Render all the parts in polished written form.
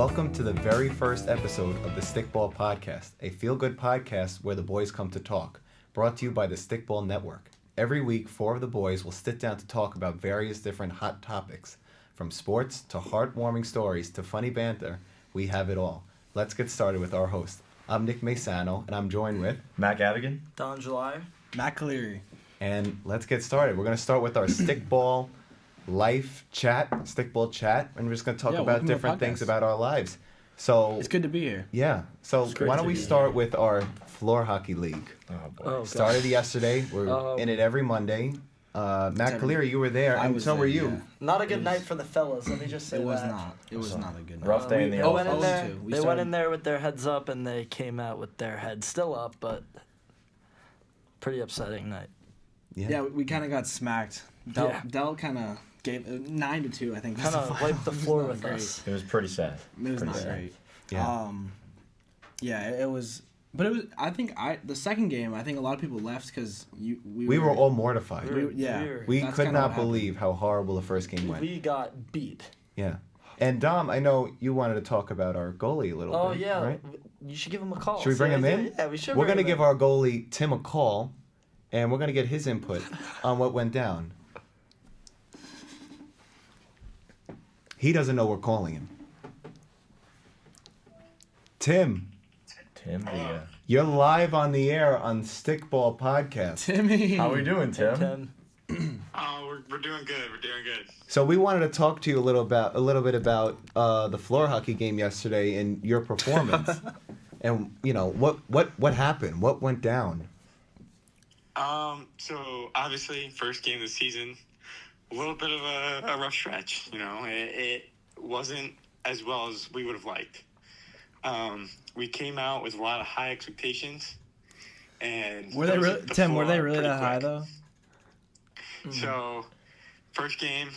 Welcome to the very first episode of the Stickball Podcast, a feel-good podcast where the boys come to talk, brought to you by the Stickball Network. Every week, 4 of the boys will sit down to talk about various different hot topics. From sports to heartwarming stories to funny banter, we have it all. Let's get started with our host. I'm Nick Masano, and I'm joined with Matt Gadigan, Don July, Matt Cleary. And let's get started. We're going to start with our Stickball life chat, Stickball Chat, and we're just going to talk about different things about our lives. So it's good to be here. Yeah. So why don't we start with our floor hockey league? Started yesterday. We're in it every Monday. Matt Cleary, you were there, and so were you. Yeah. Not a good night for the fellas. Let me just say It was not. It was not a good night. Rough day in the office. They went in there with their heads up, and they came out with their heads still up, but pretty upsetting night. Yeah, we kind of got smacked. Dell kind of gave 9-2, I think. Kind of wiped the floor with us. It was pretty sad. It was not great. Yeah. It was. But it was. I think the second game. I think a lot of people left because we were all mortified. We could not believe how horrible the first game went. We got beat. Yeah. And Dom, I know you wanted to talk about our goalie a little bit. Oh yeah, right? You should give him a call. Should we bring him in? Yeah, we should. We're gonna give our goalie Tim a call, and we're gonna get his input on what went down. He doesn't know we're calling him. Tim, you're live on the air on Stickball Podcast. Timmy, how are we doing, Tim? We're doing good. We're doing good. So we wanted to talk to you a little bit about the floor hockey game yesterday and your performance, and what happened, what went down. So obviously, first game of the season, a little bit of a rough stretch. It wasn't as well as we would have liked. We came out with a lot of high expectations, and were they really, Tim? Were they really that high though? So, first game,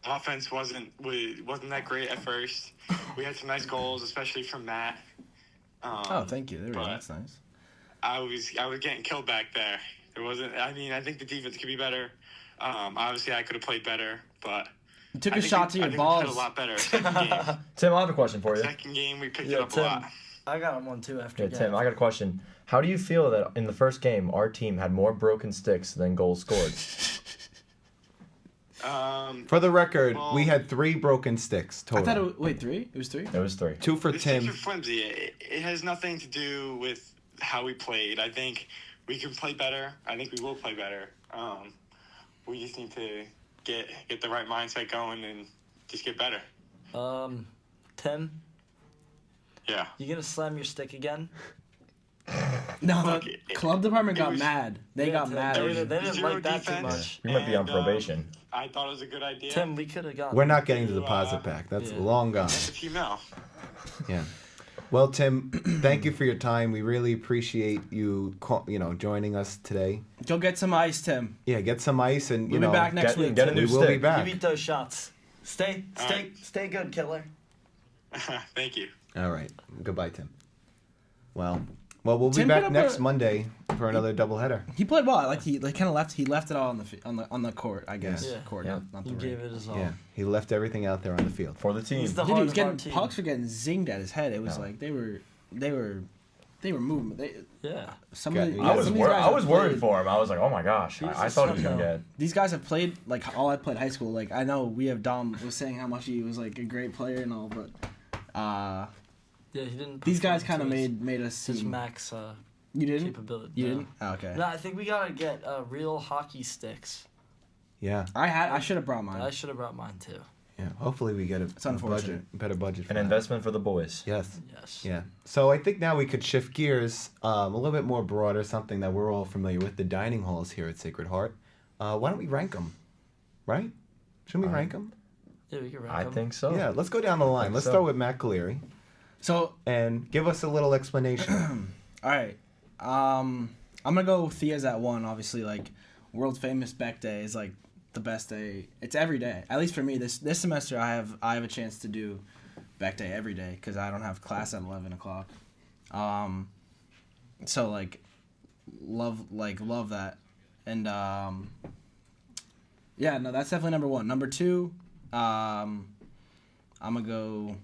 offense wasn't that great at first. We had some nice goals, especially from Matt. Thank you. That's nice. I was getting killed back there. It wasn't. I mean, I think the defense could be better. Obviously, I could have played better, but you took a shot to your balls. We played a lot better. Second game, Tim, I have a question for you. Second game, we picked it up a lot. I got one too after. Yeah, Tim, I got a question. How do you feel that in the first game our team had more broken sticks than goals scored? For the record, we had 3 broken sticks total. I thought 3? It was 3? It was 3. 2 for Tim. Sticks are flimsy. It has nothing to do with how we played. I think we can play better. I think we will play better. We just need to get the right mindset going and just get better. Tim? Yeah. You gonna slam your stick again? No, the club department got mad. They got mad. They didn't like that too much. We might be on probation. I thought it was a good idea. Tim, we could have got. We're not getting the deposit back. That's long gone. That's a team now. Yeah. Well, Tim, thank you for your time. We really appreciate you, joining us today. Go get some ice, Tim. Yeah, get some ice, and we'll be back next week. Get a new we will stick. be back. You beat those shots. Stay good, killer. Thank you. All right. Goodbye, Tim. Well, we'll be back next Monday for another doubleheader. He played well. He kind of left. He left it all on the court, I guess. Yeah. Court, yeah. not the He ring. gave it his all. Yeah, he left everything out there on the field for the team. He's the Dude, he was getting team. pucks were getting zinged at his head. It was like they were moving. I was worried for him. I was like, oh my gosh. I thought he was gonna get. These guys have played all I played high school. I know we have Dom was saying how much he was a great player and all, but yeah, he didn't. These guys kind of made us see his max. You didn't? Capability. You didn't? Oh, okay. No, I think we gotta get real hockey sticks. Yeah. I should have brought mine. I should have brought mine too. Yeah. Hopefully we get It's unfortunate. better budget. An investment for the boys. Yes. Yes. Yeah. So I think now we could shift gears a little bit more broader, something that we're all familiar with, the dining halls here at Sacred Heart. Why don't we rank them? Right? Shouldn't we rank them? Yeah, we can rank them. I think so. Yeah. Let's go down the line. Let's start with Matt Cleary. So. And give us a little explanation. All right. I'm gonna go with Thea's at 1. Obviously, world famous Beck Day is the best day. It's every day. At least for me, this semester I have a chance to do Beck Day every day because I don't have class at 11 o'clock. So love that, and yeah, no, that's definitely number 1. Number 2, I'm gonna go.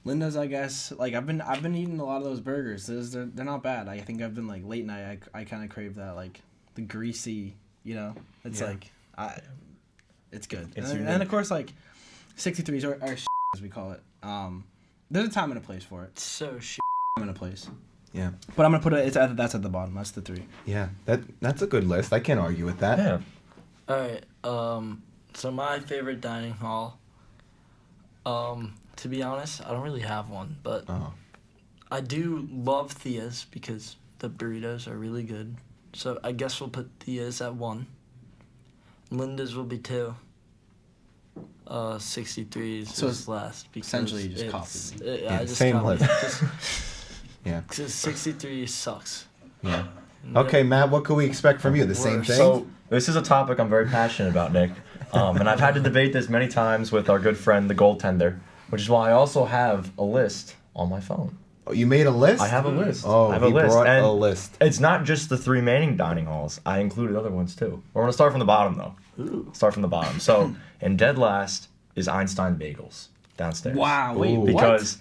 Linda's, I guess, like I've been eating a lot of those burgers. They're not bad. I think I've been like late night. I kind of crave that, like the greasy. It's like it's good. And of course, like 63s or as we call it. There's a time and a place for it. So Time and a place. Yeah. But I'm gonna put it. That's at the bottom. That's the 3. Yeah. That's a good list. I can't argue with that. Yeah. All right. So my favorite dining hall. To be honest, I don't really have one, but I do love Thea's because the burritos are really good. So I guess we'll put Thea's at 1. Linda's will be 2. 63s So is last because essentially you just copied me. I just same copied list. it. Yeah. Because 63 sucks. Yeah. Okay, Matt, what could we expect from you? The same Worse. thing? So this is a topic I'm very passionate about, Nick. And I've had to debate this many times with our good friend, the goaltender, which is why I also have a list on my phone. Oh, you made a list? I have a list. Oh, I have he a list. brought And a list. It's not just the 3 remaining dining halls. I included other ones too. We're going to start from the bottom, though. Ooh. Start from the bottom. So, in dead last is Einstein Bagels downstairs. Wow. Wait. Ooh. Because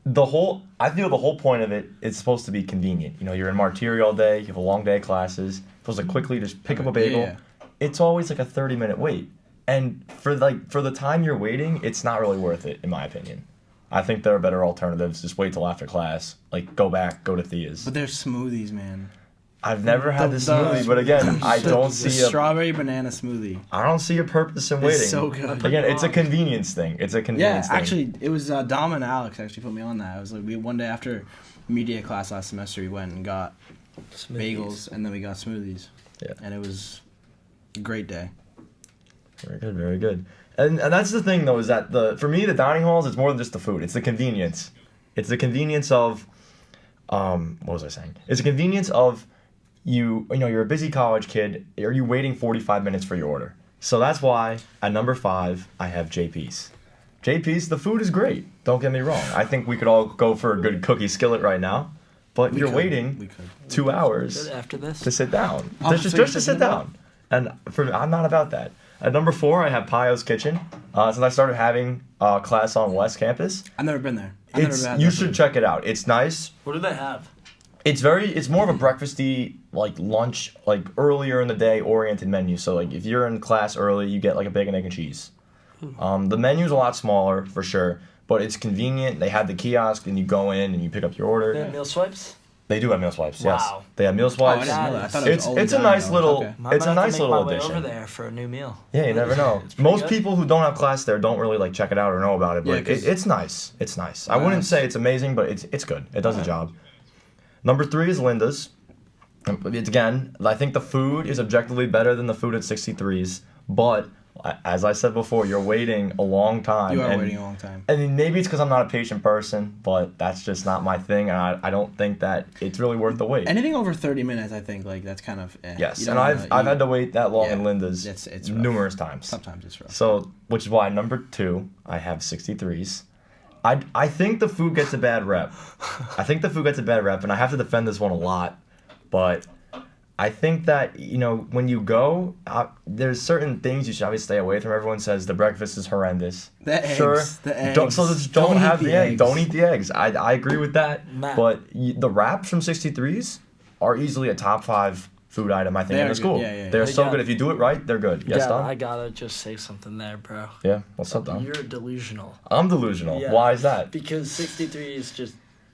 I feel the whole point of it is supposed to be convenient. You're in Martyri all day, you have a long day of classes, supposed to quickly just pick up a bagel. Yeah. It's always like a 30-minute wait. And for the time you're waiting, it's not really worth it, in my opinion. I think there are better alternatives. Just wait till after class. Like, go to Thea's. But there's smoothies, man. I've never had the smoothie, but again, I don't see strawberry banana smoothie. I don't see a purpose in waiting. It's so good. Again, it's a convenience thing. It's a convenience thing. Actually, it was Dom and Alex actually put me on that. It was like one day after media class last semester, we went and got bagels, and then we got smoothies. Yeah. And it was a great day. Very good, very good. And that's the thing, though, is that for me, the dining halls, it's more than just the food. It's the convenience. It's the convenience of, what was I saying? It's the convenience of you're a busy college kid. Are you waiting 45 minutes for your order? So that's why at number 5, I have JP's. JP's, the food is great. Don't get me wrong. I think we could all go for a good cookie skillet right now. But you're waiting 2 hours After this? to sit down. Oh, just so you're to sit thinking down. And I'm not about that. At number 4, I have Pio's Kitchen. Since I started having class on West Campus, I've never been there. you should check it out. It's nice. What do they have? It's more of a breakfasty, like lunch, like earlier in the day oriented menu. So like if you're in class early, you get like a bacon, egg, and cheese. The menu's a lot smaller for sure, but it's convenient. They have the kiosk, and you go in and you pick up your order. They have meal swipes? They do have meal swipes. Yes, Wow. they have meal swipes. I didn't know that. I thought it was only It's a dining nice halls. little. Okay. Might It's a have to nice make little my way addition. over there for a new meal. Yeah, you never know. It's pretty Most good. people who don't have class there don't really like check it out or know about it, but Yeah, 'cause- it's nice. It's nice. I wouldn't say it's amazing, but it's good. It does the job. Number 3 is Linda's. It's, again, I think the food is objectively better than the food at 63's, but as I said before, you're waiting a long time. You are waiting a long time. And maybe it's because I'm not a patient person, but that's just not my thing, and I don't think that it's really worth the wait. Anything over 30 minutes, I think, like, that's kind of Yes, You and don't I've had to wait that long Yeah, in Linda's it's rough. numerous times. Sometimes it's rough. So, which is why number 2, I have 63's. I think the food gets a bad rep. And I have to defend this one a lot, but I think that, when you go, there's certain things you should always stay away from. Everyone says the breakfast is horrendous. The eggs. Sure. The eggs. Don't Don't have eat the the egg. eggs. Don't eat the eggs. I agree with that. Matt. But the wraps from 63's are easily a top 5 food item, I think, They in are the school. good. Yeah. They're They so got- good. If you do it right, they're good. Yes, Yeah, Don? I gotta just say something there, bro. Yeah. What's up, Don? You're delusional. I'm delusional. Yeah. Why is that? Because 63 is just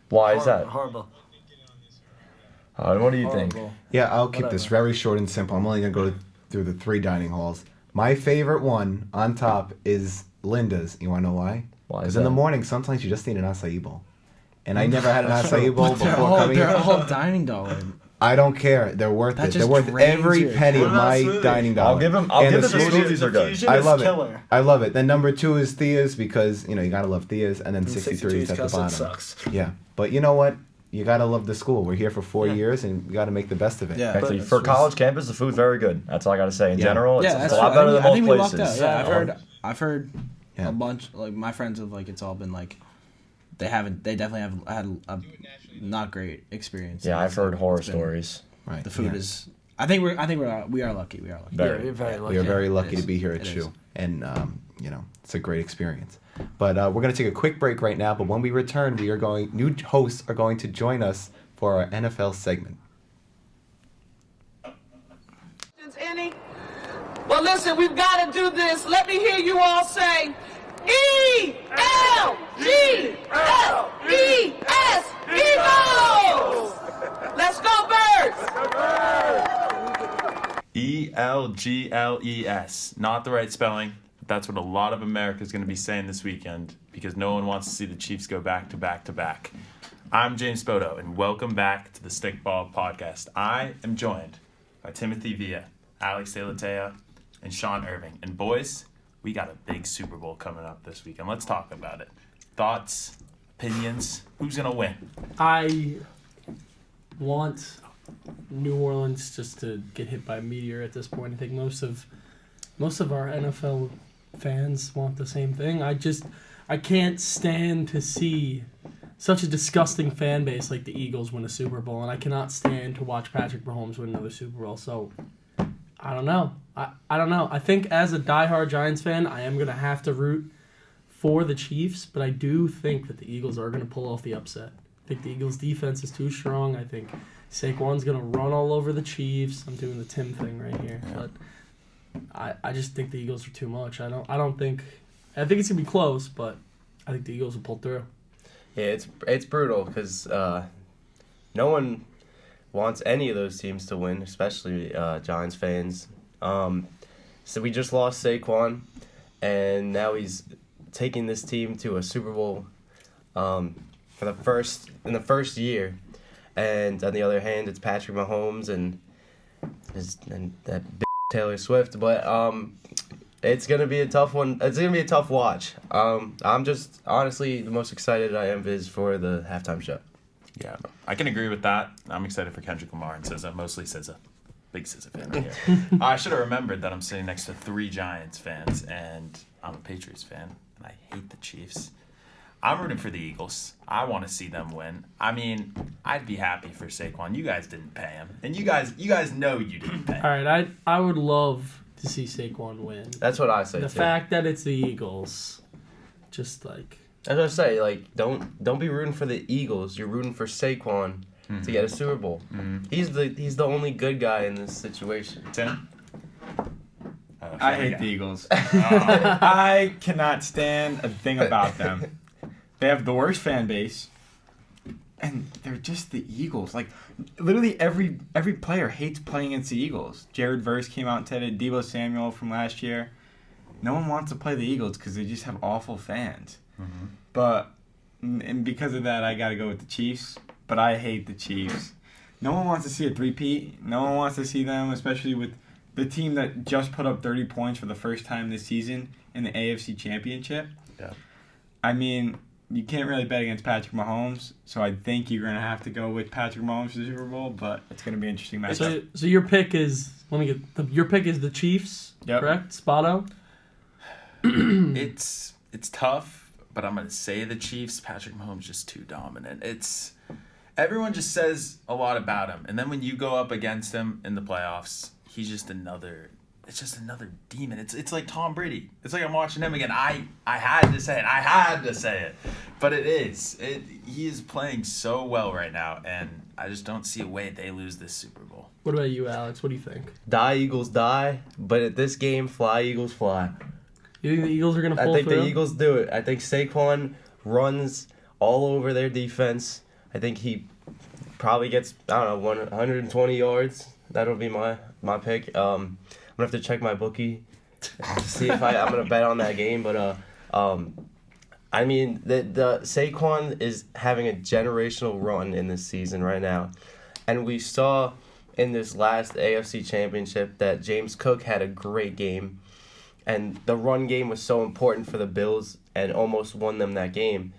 Why is that? horrible. What do you think? Horrible. Yeah, I'll keep this Whatever. very short and simple. I'm only going to go through the 3 dining halls. My favorite one on top is Linda's. You want to know why? Why is Because in the that? morning, sometimes you just need an acai bowl. And I never had an acai bowl before coming They're here. all dining dollar. I don't care. They're worth That it. They're just worth drains every your penny of What about my smoothie? dining dollar. I'll give them And the the smoothies are good. fusion I is love it. killer. I love it. Then number 2 is Thea's because, you gotta love Thea's, and then And 63 is at the 'cause it bottom. sucks. Yeah. But you know what? You gotta love the school. We're here for 4 Yeah. years, and we gotta make the best of it. Yeah. Actually, But- for college campus, the food's very good. That's all I gotta say. In Yeah. general, Yeah, it's that's a lot true. better than I think we most lucked places. out. Yeah, I've heard Yeah. a bunch, like my friends have, like, it's all been like they definitely have had a not great experience. Yeah, I've heard horror It's been- stories. Right. The food yeah. is. I think we are lucky. We are lucky. Very. Yeah, you're very lucky. We are very lucky is. to be here at It SHU. is. And it's a great experience. But we're going to take a quick break right now. But when we return, new hosts are going to join us for our NFL segment. Any? Well, listen, we've got to do this. Let me hear you all say E-L-G-L-E-S, Eagles! Let's go, Birds! E-L-G-L-E-S. Not the right spelling. That's what a lot of America is going to be saying this weekend because no one wants to see the Chiefs go back to back to back. I'm James Bodo, and welcome back to the Stickball Podcast. I am joined by Timothy Villa, Alex De La Tea, and Sean Irving. And boys, we got a big Super Bowl coming up this weekend. Let's talk about it. Thoughts, opinions, who's going to win? I want New Orleans just to get hit by a meteor at this point. I think most of our NFL fans want the same thing. I can't stand to see such a disgusting fan base like the Eagles win a Super Bowl, and I cannot stand to watch Patrick Mahomes win another Super Bowl. So I don't know. I don't know. I think as a diehard Giants fan, I am going to have to root for the Chiefs, but I do think that the Eagles are going to pull off the upset. I think the Eagles' defense is too strong. I think Saquon's going to run all over the Chiefs. I'm doing the Tim thing right here, but I just think the Eagles are too much. I think it's going to be close, but I think the Eagles will pull through. Yeah, it's brutal because no one wants any of those teams to win, especially Giants fans. So we just lost Saquon, and now he's taking this team to a Super Bowl in the first year. And on the other hand, it's Patrick Mahomes and that Taylor Swift, but it's gonna be a tough one. It's gonna be a tough watch. I'm just honestly the most excited I am is for the halftime show. Yeah, I can agree with that. I'm excited for Kendrick Lamar and SZA, mostly SZA. Big SZA fan right here. I should have remembered that I'm sitting next to 3 Giants fans, and I'm a Patriots fan, and I hate the Chiefs. I'm rooting for the Eagles. I want to see them win. I mean, I'd be happy for Saquon. You guys didn't pay him, and you guys know you didn't pay him. All right, I would love to see Saquon win. That's what I say. The fact that it's the Eagles, just like. That's what I say. Like, don't be rooting for the Eagles. You're rooting for Saquon to get a Super Bowl. Mm-hmm. He's the only good guy in this situation. Tim? I hate the Eagles. I cannot stand a thing about them. They have the worst fan base, and they're just the Eagles. Like, literally every player hates playing against the Eagles. Jared Verse came out and said it. Deebo Samuel from last year. No one wants to play the Eagles because they just have awful fans. Mm-hmm. But and because of that, I got to go with the Chiefs. But I hate the Chiefs. No one wants to see a three-peat. No one wants to see them, especially with the team that just put up 30 points for the first time this season in the AFC Championship. Yeah. I mean, you can't really bet against Patrick Mahomes, so I think you're going to have to go with Patrick Mahomes for the Super Bowl, but it's going to be an interesting matchup. So your pick is, your pick is the Chiefs, correct? Spotto? It's tough, but I'm going to say the Chiefs. Patrick Mahomes just too dominant. Everyone just says a lot about him, and then when you go up against him in the playoffs, he's just another demon. It's like Tom Brady. It's like I'm watching him again. I had to say it. But it is. He is playing so well right now, and I just don't see a way they lose this Super Bowl. What about you, Alex? What do you think? Die, Eagles, die. But at this game, fly, Eagles, fly. You think the Eagles are going to pull through? I think the Eagles do it. I think Saquon runs all over their defense. I think he probably gets, 120 yards. That'll be my pick. I'm going to have to check my bookie to see if I'm going to bet on that game. But, I mean, the Saquon is having a generational run in this season right now. And we saw in this last AFC Championship that James Cook had a great game. And the run game was so important for the Bills and almost won them that game.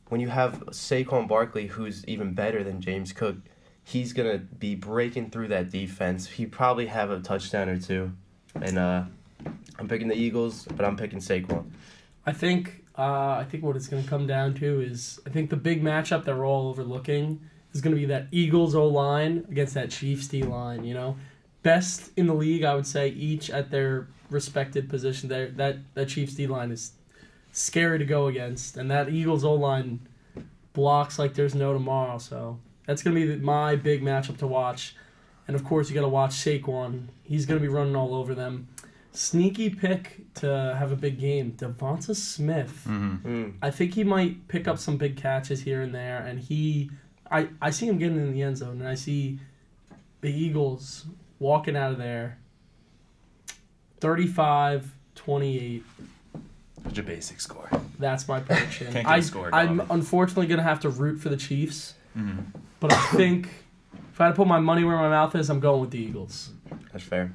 When you have Saquon Barkley, who's even better than James Cook, he's going to be breaking through that defense. He probably have a touchdown or two. And I'm picking the Eagles, but I'm picking Saquon. I think what it's going to come down to is I think the big matchup that we're all overlooking is going to be that Eagles O-line against that Chiefs D-line, you know. best in the league, I would say, each at their respected position. There, that Chiefs D-line is scary to go against, and that Eagles O-line blocks like there's no tomorrow. So that's going to be my big matchup to watch. And, of course, you got to watch Saquon. He's going to be running all over them. Sneaky pick to have a big game, Devonta Smith. I think he might pick up some big catches here and there, and I see him getting in the end zone, and I see the Eagles walking out of there 35-28. Such a basic score. That's my prediction. Can't get a score, I'm dog. unfortunately going to have to root for the Chiefs, but I think if I had to put my money where my mouth is, I'm going with the Eagles. That's fair.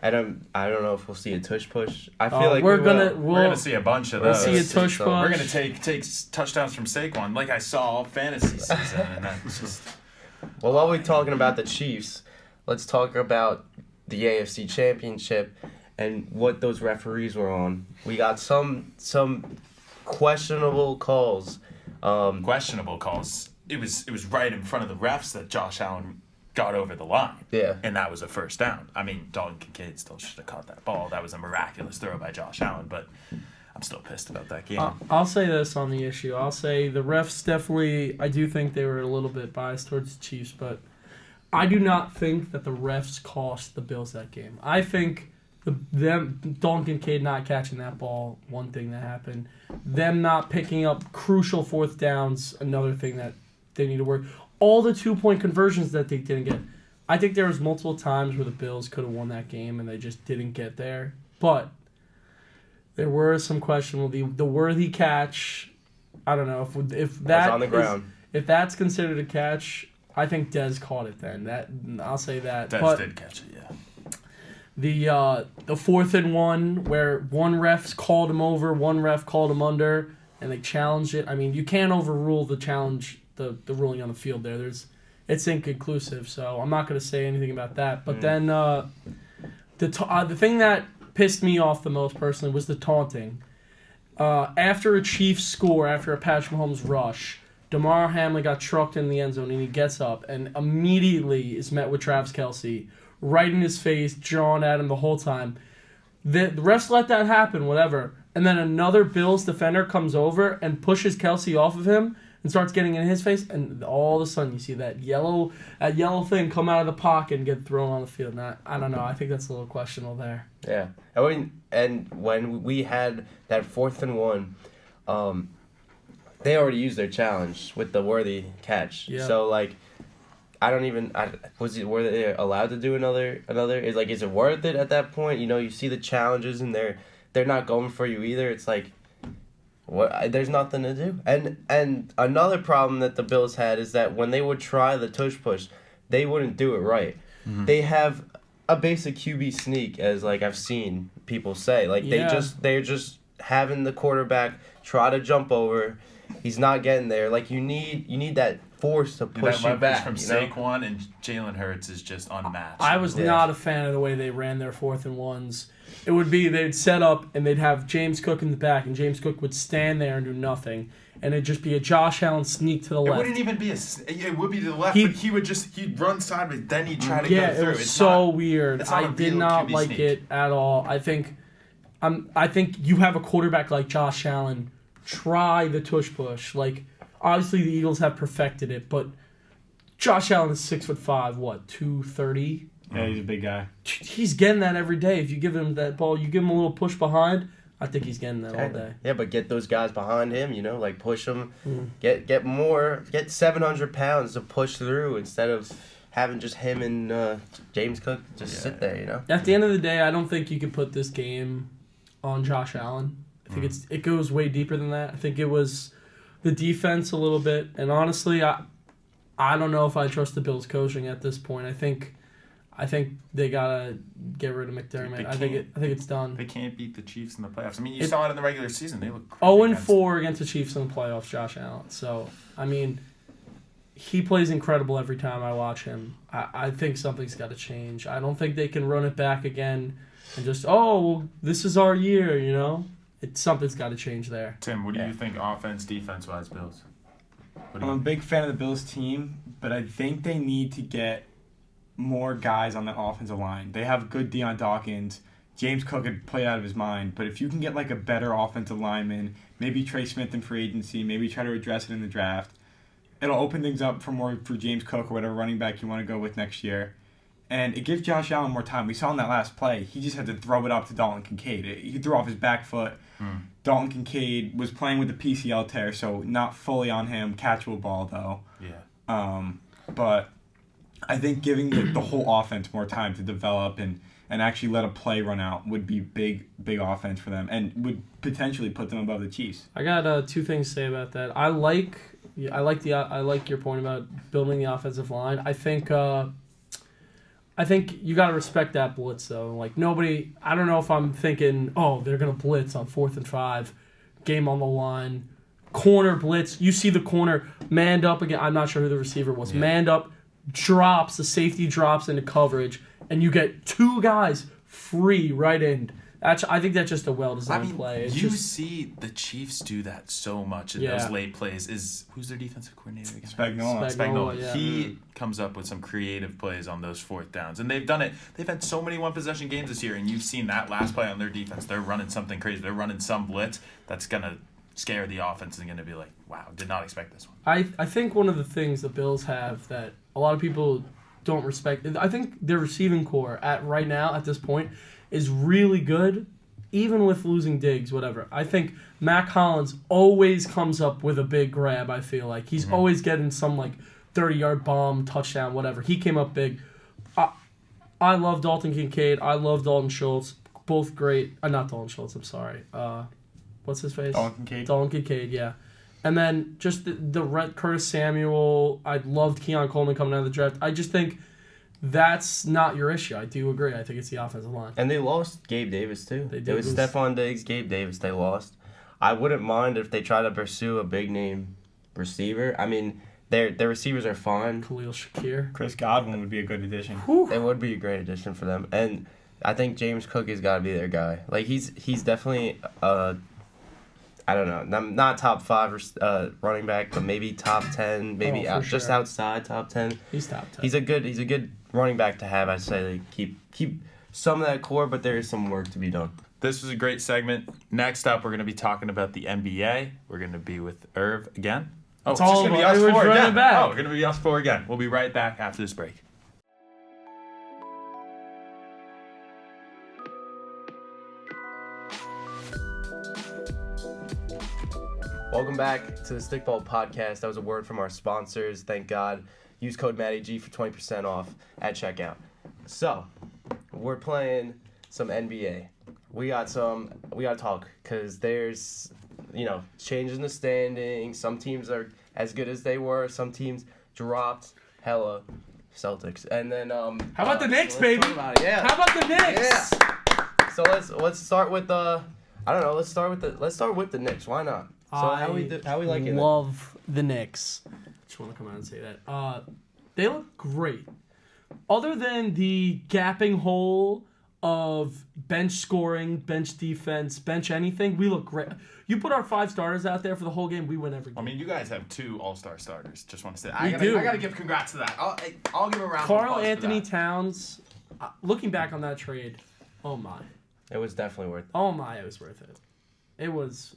I don't know if we'll see a tush push. I feel like we're We're gonna see a bunch of We'll those. see a tush push. We're gonna take touchdowns from Saquon, like I saw all fantasy season, and that's just. Well, while we're talking about the Chiefs, let's talk about the AFC Championship and what those referees were on. We got some questionable calls. Questionable calls. It was right in front of the refs that Josh Allen got over the line. Yeah. And that was a first down. I mean, Dalton Kincaid still should have caught that ball. That was a miraculous throw by Josh Allen, but I'm still pissed about that game. I'll say this on the issue. I'll say the refs definitely, I do think they were a little bit biased towards the Chiefs, but I do not think that the refs cost the Bills that game. I think Dalton Kincaid not catching that ball, one thing that happened. Them not picking up crucial fourth downs, another thing that they need to work. All the 2-point conversions that they didn't get. I think there was multiple times where the Bills could have won that game and they just didn't get there. But there were some questionable. The worthy catch, I don't know if that was on the ground. If that's considered a catch, I think Dez caught it then. I'll say that. Dez did catch it, yeah. The 4th and 1 where one ref called him over, one ref called him under, and they challenged it. I mean, you can't overrule the challenge. The ruling on the field there. It's inconclusive, so I'm not going to say anything about that. But then the thing that pissed me off the most personally was the taunting. After a Chiefs score, after a Patrick Mahomes rush, DeMar Hamlin got trucked in the end zone, and he gets up and immediately is met with Travis Kelce right in his face, jawing at him the whole time. The refs let that happen, whatever. And then another Bills defender comes over and pushes Kelce off of him and starts getting in his face, and all of a sudden you see that yellow thing come out of the pocket and get thrown on the field. And I don't know. I think that's a little questionable there. Yeah. And when we had that 4th and 1, they already used their challenge with the worthy catch. Yeah. So like, were they allowed to do another? Is it worth it at that point? You know, you see the challenges and they're not going for you either. It's like, what? There's nothing to do. And another problem that the Bills had is that when they would try the tush push, they wouldn't do it right. Mm-hmm. They have a basic QB sneak, as like I've seen people say. Like they're just having the quarterback try to jump over. He's not getting there. Like you need that force to push you back. From Saquon and Jalen Hurts is just unmatched. I was not a fan of the way they ran their 4th and 1s. It would be they'd set up and they'd have James Cook in the back, and James Cook would stand there and do nothing, and it'd just be a Josh Allen sneak to the left. It wouldn't even be it would be to the left, but he'd run sideways, then he'd try to go through. It was weird. I did not like it at all. I think you have a quarterback like Josh Allen, try the tush push. Like obviously the Eagles have perfected it, but Josh Allen is 6'5", 230. Yeah, he's a big guy. He's getting that every day. If you give him that ball, you give him a little push behind, I think he's getting that all day. Yeah, but get those guys behind him, like push them. Get 700 pounds to push through instead of having just him and James Cook sit there, At the end of the day, I don't think you could put this game on Josh Allen. I think it goes way deeper than that. I think it was the defense a little bit, and honestly, I don't know if I trust the Bills coaching at this point. I think they gotta get rid of McDermott. I think it's done. They can't beat the Chiefs in the playoffs. I mean, you saw it in the regular season. They look 0-4 against the Chiefs in the playoffs. Josh Allen. So I mean, he plays incredible every time I watch him. I think something's got to change. I don't think they can run it back again and just this is our year. Something's got to change there. Tim, what do you think offense, defense-wise, Bills? I'm a big fan of the Bills team, but I think they need to get more guys on that offensive line. They have good Deion Dawkins. James Cook had played out of his mind. But if you can get like a better offensive lineman, maybe Trey Smith in free agency, maybe try to address it in the draft, it'll open things up for James Cook or whatever running back you want to go with next year. And it gives Josh Allen more time. We saw in that last play, he just had to throw it up to Dalton Kincaid. He threw off his back foot. Dalton Kincaid was playing with the PCL tear, so not fully on him. Catchable ball, though. Yeah. But I think giving the whole offense more time to develop and actually let a play run out would be big offense for them and would potentially put them above the Chiefs. I got 2 things to say about that. I like your point about building the offensive line. I think you got to respect that blitz, though. Like, nobody... I don't know if I'm thinking, oh, they're going to blitz on 4th and 5, game on the line, corner blitz. You see the corner manned up again. I'm not sure who the receiver was. Yeah. Manned up, drops, the safety drops into coverage, and you get 2 guys free right in. I think that's just a well-designed play. You see the Chiefs do that so much in those late plays. Who's their defensive coordinator again? Spagnuolo. Yeah. He comes up with some creative plays on those 4th downs. And they've done it. They've had so many one-possession games this year, and you've seen that last play on their defense. They're running something crazy. They're running some blitz that's going to scare the offense and going to be like, wow, did not expect this one. I think one of the things the Bills have that a lot of people don't respect, I think their receiving core right now, at this point, is really good, even with losing Diggs, whatever. I think Mac Hollins always comes up with a big grab, I feel like. He's always getting some, like, 30-yard bomb, touchdown, whatever. He came up big. I love Dalton Kincaid. I love Dalton Schultz. Both great. Not Dalton Schultz, I'm sorry. What's his face? Dalton Kincaid, yeah. And then just the Curtis Samuel. I loved Keon Coleman coming out of the draft. I just think that's not your issue. I do agree. I think it's the offensive line. And they lost Gabe Davis, too. They did. It was Stephon Diggs, Gabe Davis they lost. I wouldn't mind if they try to pursue a big-name receiver. I mean, their receivers are fine. Khalil Shakir. Chris Godwin would be a good addition. It would be a great addition for them. And I think James Cook has got to be their guy. Like, he's definitely, I don't know, not top 5 running back, but maybe top 10, maybe just outside top 10. He's top 10. He's a good running back to have. I'd say like, keep some of that core, but there is some work to be done. This was a great segment. Next up, we're going to be talking about the NBA. We're going to be with Irv again. Oh, it's just going to be us 4 again. Oh, we're going to be us 4 again. We'll be right back after this break. Welcome back to the Stickball Podcast. That was a word from our sponsors. Thank God. Use code MattyG for 20% off at checkout. So, we're playing some NBA. We got to talk because there's, change in the standings. Some teams are as good as they were. Some teams dropped. Hella Celtics. And then how about the Knicks, baby? Yeah. How about the Knicks? Yeah. So let's start with let's start with the Knicks. Why not? So how we like it? Love the Knicks. Just want to come out and say that. They look great. Other than the gapping hole of bench scoring, bench defense, bench anything, we look great. You put our 5 starters out there for the whole game, we win every game. I mean, you guys have 2 all-star starters. Just want to say, I got to give congrats to that. I'll give a round of applause Karl for Anthony that. Towns. Looking back on that trade, oh my. It was definitely worth it. Oh my, it was worth it. It was.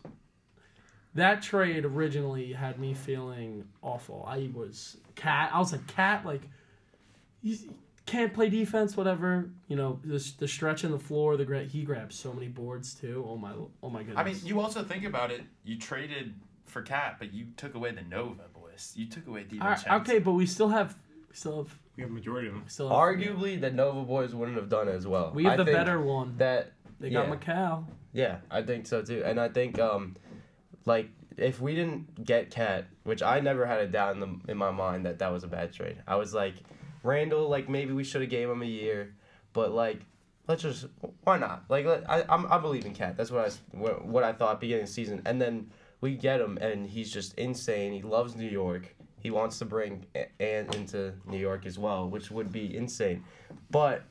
That trade originally had me feeling awful. I was like, Cat, like, you can't play defense, whatever. The stretch in the floor, he grabs so many boards, too. Oh my goodness. I mean, you also think about it. You traded for Cat, but you took away the Nova boys. You took away DiVincenzo. Okay, but we still have We have a majority of them. Arguably, the Nova boys wouldn't have done it as well. We have the better one. They got Macau. Yeah, I think so, too. And I think, if we didn't get Cat, which I never had a doubt in my mind that was a bad trade. I was like, Randall, like, maybe we should have gave him a year, but, like, let's just, why not? Like, I believe in Cat. That's what I thought beginning of the season. And then we get him, and he's just insane. He loves New York. He wants to bring Ant into New York as well, which would be insane. But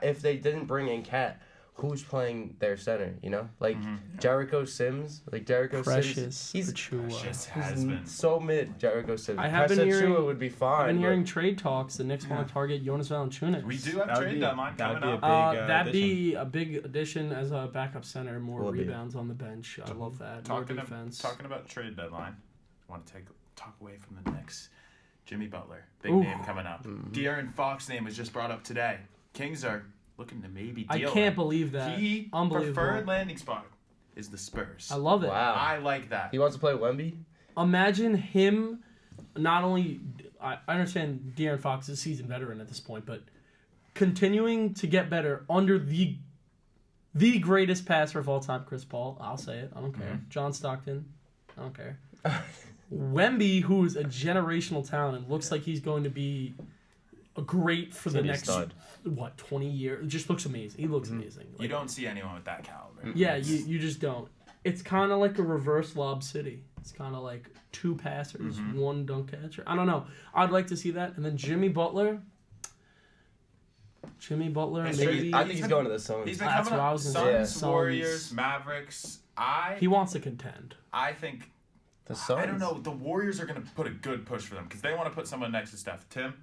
if they didn't bring in Cat, who's playing their center, you know? Like, Jericho Sims. Precious He's Precious has been. so mid, Jericho Sims. I have been Precious hearing- Chua would be fine. I've been but- hearing trade talks. The Knicks want to target Jonas Valanciunas. We do have That would trade be- deadline that would coming be a up. big That'd addition. be a big addition as a backup center. More Will be. rebounds on the bench. I love that. More defense. Talking about trade deadline, I want to talk away from the Knicks. Jimmy Butler, big Ooh. name coming up. De'Aaron Fox's name was just brought up today. Kings are looking to maybe I deal can't him. believe that. He Unbelievable. preferred landing spot is the Spurs. I love it. Wow. I like that. He wants to play Wemby? Imagine him. Not only I understand De'Aaron Fox is a seasoned veteran at this point, but continuing to get better under the greatest passer of all time, Chris Paul. I'll say it. I don't care. John Stockton. I don't care. Wemby, who is a generational talent and looks like he's going to be great for the He's next a stud. 20 years. It just looks amazing. He looks amazing. You don't see anyone with that caliber. Yeah, you just don't. It's kind of like a reverse lob city. It's kind of like two passers, one dunk catcher. I don't know. I'd like to see that. And then Jimmy Butler. Maybe. I think he's going to the Suns. He's been That's coming what I up. was Suns, gonna say. Yeah. Warriors, Suns. Mavericks. He wants to contend. I think The Suns. I don't know. The Warriors are going to put a good push for them because they want to put someone next to Steph. Tim?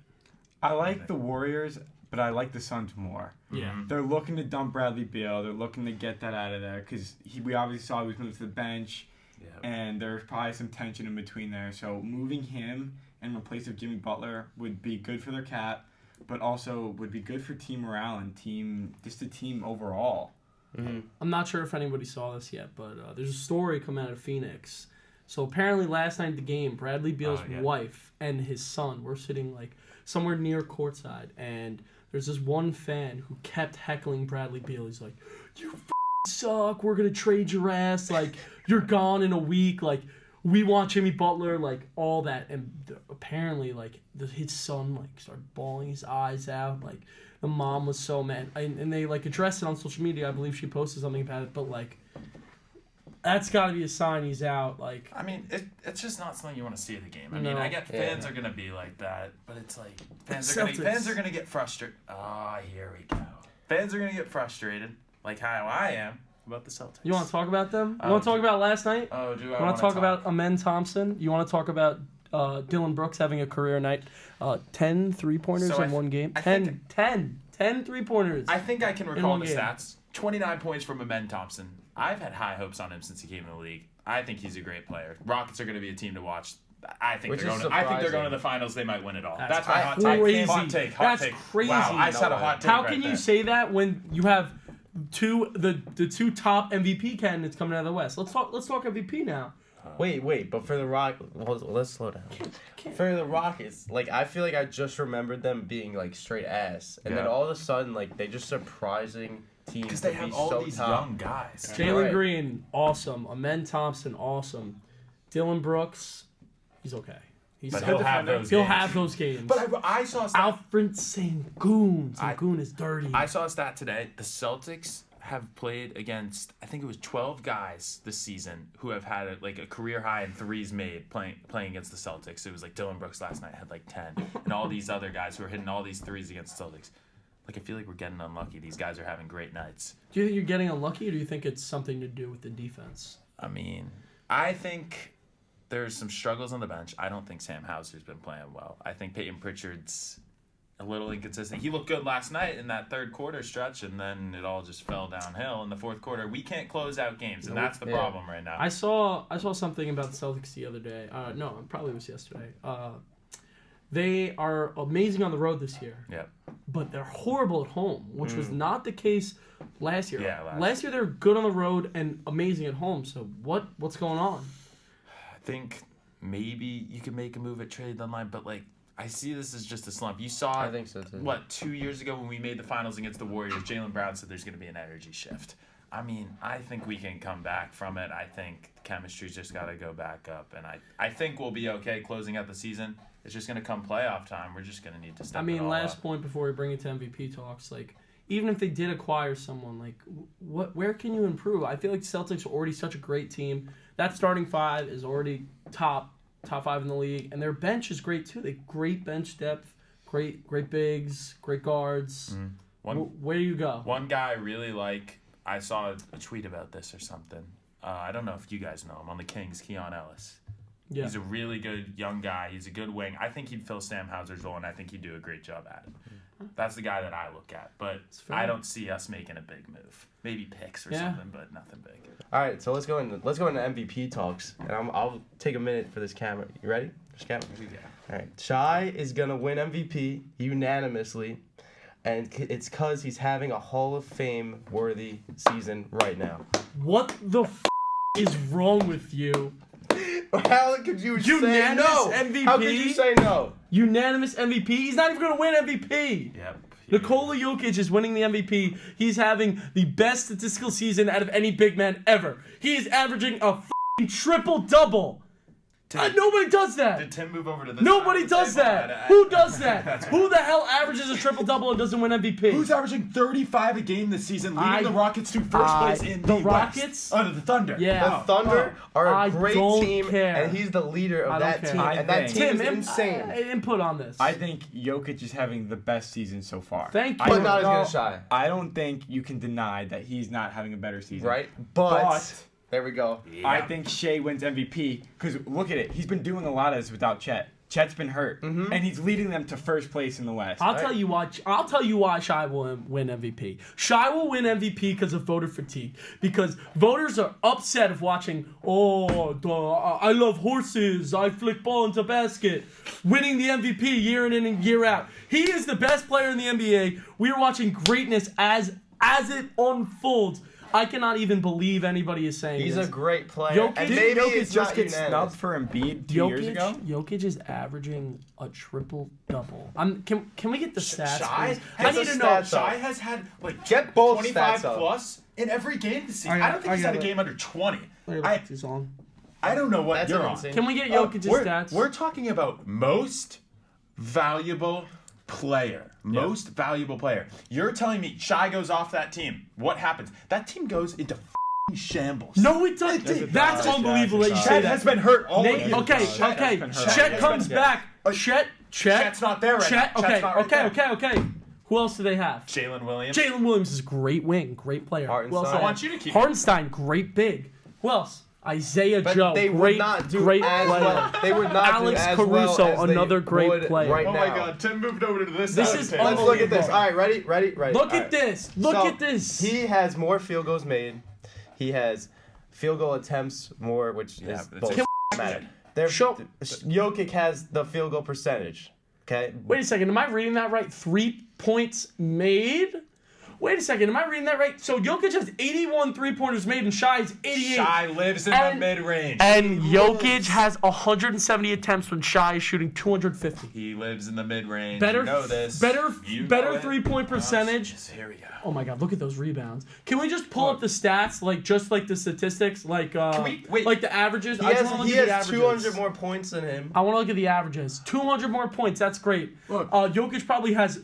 I like the Warriors, but I like the Suns more. Yeah. They're looking to dump Bradley Beal. They're looking to get that out of there because we obviously saw he was moved to the bench, and there's probably some tension in between there. So moving him in place of Jimmy Butler would be good for their cap, but also would be good for team morale and the team overall. I'm not sure if anybody saw this yet, but there's a story coming out of Phoenix. So apparently last night at the game, Bradley Beal's wife and his son were sitting like somewhere near courtside, and there's this one fan who kept heckling Bradley Beal. He's like, "You suck. We're gonna trade your ass. Like you're gone in a week. Like we want Jimmy Butler. Like all that." And apparently, like his son like started bawling his eyes out. Like the mom was so mad, and they like addressed it on social media. I believe she posted something about it, but like. That's got to be a sign he's out. Like, I mean, it's just not something you want to see at the game. I mean, I get fans are gonna be like that, but it's like fans are gonna get frustrated. Ah, here we go. Fans are gonna get frustrated, like how I am about the Celtics. You want to talk about them? You want to talk about last night? Oh, do I You want to talk about Amen Thompson? You want to talk about Dylan Brooks having a career night? 10 3-pointers in one game. 10 3-pointers. I think I can recall one the game. stats. 29 points from Amen Thompson. I've had high hopes on him since he came in the league. I think he's a great player. Rockets are going to be a team to watch. I think they're going to the finals. They might win it all. That's my hot take. Crazy. Hot take. That's crazy. Wow, I just had a hot take. How can you say that when you have the two top MVP candidates coming out of the West? Let's talk MVP now. Wait, but for the let's slow down. For the Rockets, like I feel like I just remembered them being like straight ass, and then all of a sudden like they just surprising teams because they have all these young guys. Jalen Green, awesome. Amen Thompson, awesome. Dylan Brooks, he's okay. But he'll have those games. But I saw Alfred Sengun. Sengun is dirty. I saw a stat today. The Celtics have played against, I think it was 12 guys this season who have had a career high in threes made playing against the Celtics. It was like Dylan Brooks last night had like 10, and all these other guys who are hitting all these threes against the Celtics. Like I feel like we're getting unlucky. These guys are having great nights. Do you think you're getting unlucky, or do you think it's something to do with the defense? I mean, I think there's some struggles on the bench. I don't think Sam Hauser's been playing well. I think Peyton Pritchard's a little inconsistent. He looked good last night in that third quarter stretch, and then it all just fell downhill in the fourth quarter. We can't close out games, and that's the problem right now. I saw something about the Celtics the other day. No, it probably was yesterday. They are amazing on the road this year. Yep. But they're horrible at home, which was not the case last year. Yeah, last year they were good on the road and amazing at home. So what's going on? I think maybe you could make a move at trade deadline, but like I see this as just a slump. You saw I think so too. 2 years ago when we made the finals against the Warriors, Jaylen Brown said there's going to be an energy shift. I mean, I think we can come back from it. I think chemistry's just got to go back up, and I think we'll be okay closing out the season. It's just going to come playoff time. We're just going to need to step it all last up. point before we bring it to MVP talks, like even if they did acquire someone, like where can you improve? I feel like the Celtics are already such a great team. That starting five is already top five in the league, and their bench is great too. They have great bench depth, great bigs, great guards. Where do you go? One guy I really like I saw a tweet about this or something. I don't know if you guys know him. On the Kings, Keon Ellis. Yeah. He's a really good young guy. He's a good wing. I think he'd fill Sam Hauser's role, and I think he'd do a great job at it. That's the guy that I look at. But I don't see us making a big move. Maybe picks or something, but nothing big. All right, so let's go into MVP talks, and I'll take a minute for this camera. You ready? This camera. Yeah. All right, Shai is gonna win MVP unanimously, and it's because he's having a Hall of Fame worthy season right now. What the is wrong with you? How could you say no? MVP? How could you say no? Unanimous MVP? He's not even going to win MVP. Yep. Nikola Jokic is winning the MVP. He's having the best statistical season out of any big man ever. He is averaging a triple-double. Nobody does that. Did Tim move over to this? Nobody does that. Who does that? Who the hell averages a triple-double and doesn't win MVP? Who's averaging 35 a game this season, leading the Rockets to first place in the Rockets? West? The Thunder. Yeah. The Thunder are a great team, care. and he's the leader of that team. And that team is insane. Input on this. I think Jokic is having the best season so far. Thank you. But not as good as Shai. I don't think you can deny that he's not having a better season. Right? But there we go. Yeah. I think Shai wins MVP because look at it. He's been doing a lot of this without Chet. Chet's been hurt, and he's leading them to first place in the West. I'll tell you why Shai will win MVP. Shai will win MVP because of voter fatigue. Because voters are upset of watching. I love horses. I flick ball into basket. Winning the MVP year in and year out. He is the best player in the NBA. We are watching greatness as it unfolds. I cannot even believe anybody is saying he's this. a great player. Didn't Jokic just get snubbed for Embiid 2 years ago? Jokic is averaging a triple-double. Can we get the stats? Shai? I need to know. Shai has had get both 25 stats plus in every game this season. I don't think he's had a game under 20. I don't know what you're on. Can we get Jokic's stats? We're talking about most valuable player. Most valuable player. You're telling me Shai goes off that team. What happens? That team goes into shambles. No, it doesn't. That's unbelievable that you say Chet that. has been hurt all year. Okay. Chet comes back. Chet's not there right now. Okay. Who else do they have? Jalen Williams. Jalen Williams is a great wing, great player. Hartenstein. Who else I want you to keep Hartenstein, great big. Who else? Isaiah Joe, they great player. Well. They would not Alex do as Caruso, well as another they great would player. right now. Oh my God, Tim moved over to this. This side is of the table. Let's look at this. All right, ready? Look at this. Look at this. He has more field goals made. He has field goal attempts more, which is both matter. Jokic has the field goal percentage. Okay. Wait a second. Am I reading that right? 3 points made? Wait a second, am I reading that right? So Jokic has 81 3-pointers made and Shai's 88. Shai lives in the mid-range. And Jokic has 170 attempts when Shai is shooting 250. He lives in the mid-range. Better, you know this. Better You know 3-point percentage. Here we go. Oh my God, look at those rebounds. Can we just pull up the stats, like the statistics, like the averages? He has 200 more points than him. I want to look at the averages. 200 more points, that's great. Look. Jokic probably has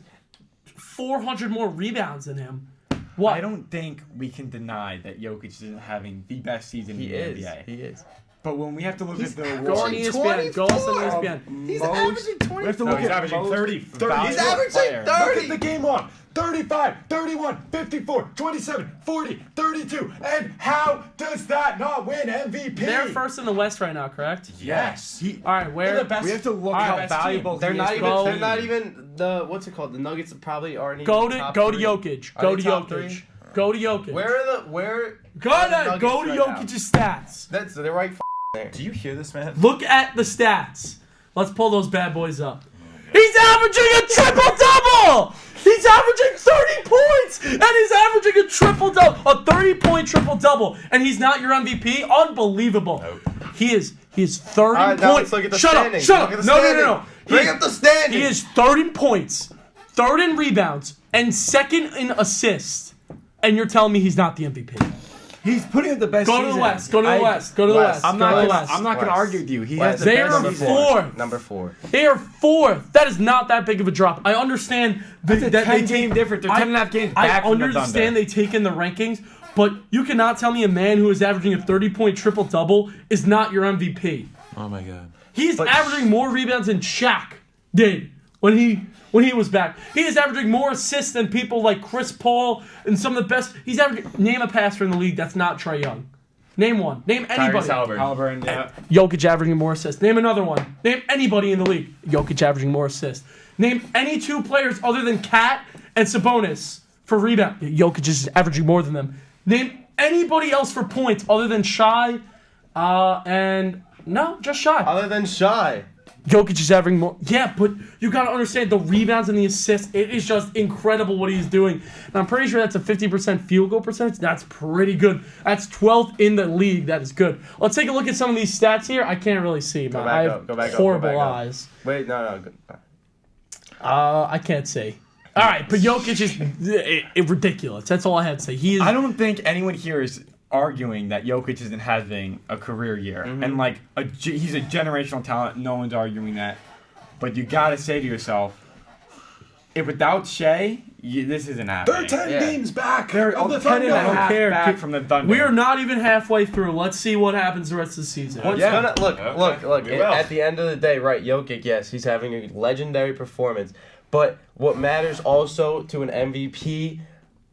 400 more rebounds than him. What? I don't think we can deny that Jokic isn't having the best season in the NBA. He is. But when we have to look at the Go on ESPN. Go on ESPN. He's averaging 24. We have to look he's at averaging 30. He's averaging 30. Look at the game log. 35, 31, 54, 27, 40, 32. And how does that not win MVP? They're first in the West right now, correct? Yes. All right, where? They're the best. We have to look All how right, valuable They're he not is. even. They're not even the what's it called? The Nuggets probably aren't even. Go to top Jokic. three. Go Are to they top Jokic. three? Go to Jokic. Where? Go are the to Nuggets right now? Jokic's stats. They're right there. Do you hear this, man? Look at the stats. Let's pull those bad boys up. He's averaging a triple-double! He's averaging 30 points! And he's averaging a triple-double. A 30-point triple-double. And he's not your MVP? Unbelievable. Nope. He is 30 All right, points. now let's look at the standings. Shut up. No. Bring up the standings. He is third in points, third in rebounds, and second in assists. And you're telling me he's not the MVP? He's putting up the best Go season. to the West. Go to the West. Go to the West. I'm not going to argue with you. He has the They best are season. fourth. Number 4. They are fourth. That is not that big of a drop. I understand that That's a they 10-game difference. They're 10 and a half games back from the understand Thunder. they take in the rankings, but you cannot tell me a man who is averaging a 30-point triple-double is not your MVP. Oh my God. He's averaging more rebounds than Shaq did when he was back. He is averaging more assists than people like Chris Paul and some of the best. He's averaging. Name a passer in the league that's not Trae Young. Name one. Name anybody. Halliburton, yeah. Jokic averaging more assists. Name another one. Name anybody in the league. Jokic averaging more assists. Name any two players other than Kat and Sabonis for rebound. Jokic is averaging more than them. Name anybody else for points other than Shai, and no, just Shai. Other than Shai. Jokic is averaging more. Yeah, but you got to understand the rebounds and the assists. It is just incredible what he's doing. And I'm pretty sure that's a 50% field goal percentage. That's pretty good. That's 12th in the league. That is good. Let's take a look at some of these stats here. I can't really see. Go I back have up. horrible eyes. Wait, no. I can't see. All right, but Jokic is ridiculous. That's all I have to say. He is. I don't think anyone here is arguing that Jokic isn't having a career year. And, like, he's a generational talent. No one's arguing that. But you got to say to yourself, if without Shea, this isn't happening. They're 10 games back. They're of the 10 and a Thunder. half back from the Thunder. We are not even halfway through. Let's see what happens the rest of the season. Look. At the end of the day, right? Jokic, yes, he's having a legendary performance. But what matters also to an MVP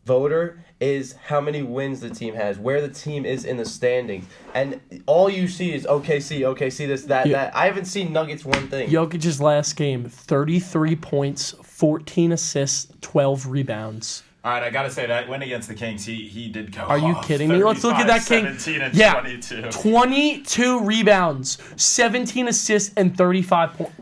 voter is how many wins the team has, where the team is in the standings. And all you see is OKC, this, that. I haven't seen Nuggets one thing. Jokic's last game, 33 points, 14 assists, 12 rebounds. All right, I gotta say that win against the Kings, he did go. Are you kidding me? Let's look at that King. 17 and yeah, 22. 22 rebounds, 17 assists, and 35 points.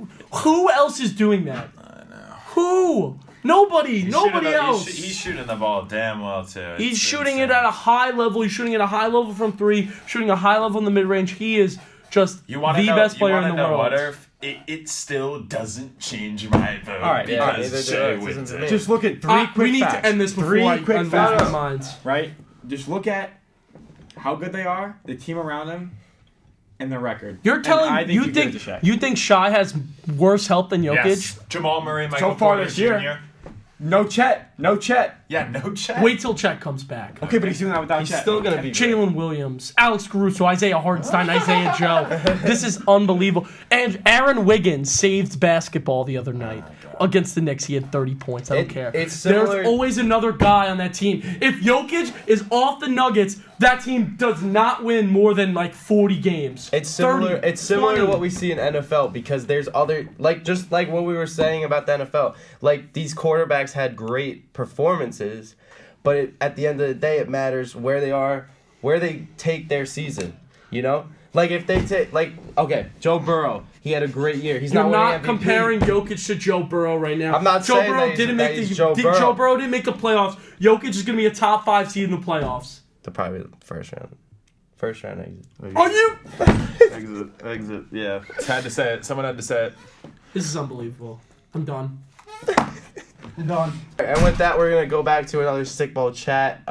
Who else is doing that? I know. Who? Nobody else. He's shooting the ball damn well, too. He's shooting it at a high level. He's shooting at a high level from three, shooting a high level in the mid-range. He is just the best player in the world. What if it still doesn't change my vote? All right, just look at three quick facts. We need to end this before I lose my mind. Right? Just look at how good they are, the team around them, and their record. You're telling you think Shai has worse help than Jokic? Yes. Jamal Murray, Michael So far Porter this year. Jr. No Chet. Yeah, no Chet. Wait till Chet comes back. Okay, but he's doing that without Chet. He's still going to be Jalen Williams, Alex Caruso, Isaiah Hartenstein, Isaiah Joe. This is unbelievable. And Aaron Wiggins saved basketball the other night against the Knicks. He had 30 points. I don't care. There's always another guy on that team. If Jokic is off the Nuggets, that team does not win more than like 40 games. It's similar. It's similar to what we see in NFL because there's other just like what we were saying about the NFL. Like these quarterbacks had great performances, but at the end of the day, it matters where they are, where they take their season. You know, like if they take Joe Burrow, he had a great year. He's not winning MVP. Comparing Jokic to Joe Burrow right now. I'm not Joe saying Burrow that didn't make the Joe Burrow. Joe Burrow didn't make the playoffs. Jokic is going to be a top 5 seed in the playoffs. To probably the first round exit. Are you? Exit. Yeah. Had to say it. Someone had to say it. This is unbelievable. I'm done. I'm done. And with that, we're gonna go back to another Stickball Chat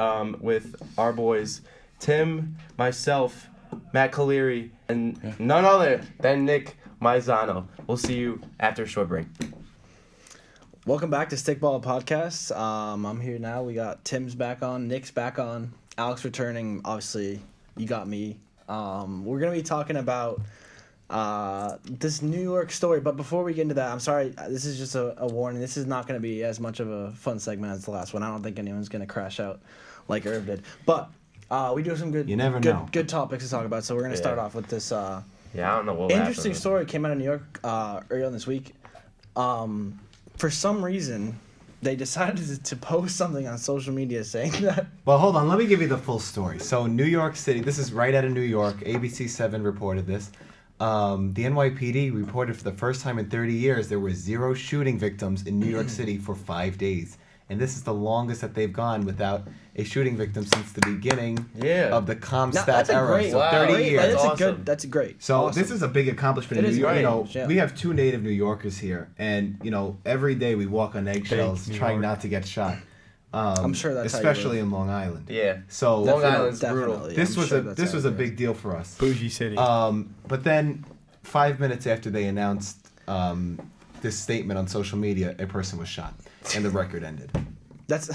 with our boys Tim, myself, Matt Caleri, and none other than Nick Maizano. We'll see you after a short break. Welcome back to Stickball Podcast. I'm here now. We got Tim's back on, Nick's back on, Alex returning. Obviously, you got me. We're gonna be talking about this New York story, but before we get into that, I'm sorry, this is just a warning. This is not going to be as much of a fun segment as the last one. I don't think anyone's going to crash out like Irv did, but we do have some good topics to talk about. So we're going to start off with this I don't know what interesting story came out of New York earlier this week. For some reason, they decided to post something on social media saying that. Well, hold on, let me give you the full story. So New York City, this is right out of New York, ABC7 reported this. The NYPD reported for the first time in 30 years there were 0 shooting victims in New York City for 5 days. And this is the longest that they've gone without a shooting victim since the beginning of the ComStat era. So 30 years. That's great. So this is a big accomplishment in New York. Great. We have 2 native New Yorkers here. And, every day we walk on eggshells trying not to get shot. I'm sure that's especially in Long Island. Yeah. So Long Island's brutal. This was a big deal for us. Bougie city. But then 5 minutes after they announced this statement on social media, a person was shot and the record ended. That's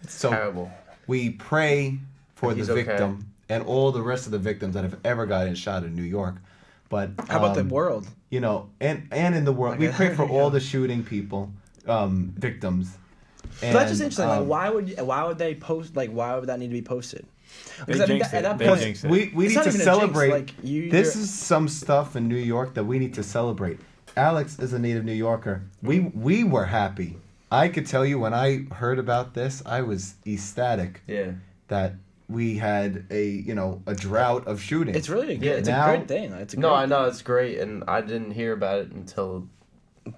so terrible. We pray for the victim and all the rest of the victims that have ever gotten shot in New York. But How about the world? You know, and in the world, we pray for all the shooting people, victims. But that's just interesting. Like, why would they post? Like, why would that need to be posted? They Because jinxed at it. that They point, jinxed it. we It's need not to even a jinx, celebrate. like, This you're- is some stuff in New York that we need to celebrate. Alex is a native New Yorker. We were happy. I could tell you when I heard about this, I was ecstatic. Yeah. That we had a drought of shooting. it's really good. It's now- a great thing. It's a No, great I know it's great, and I didn't hear about it until.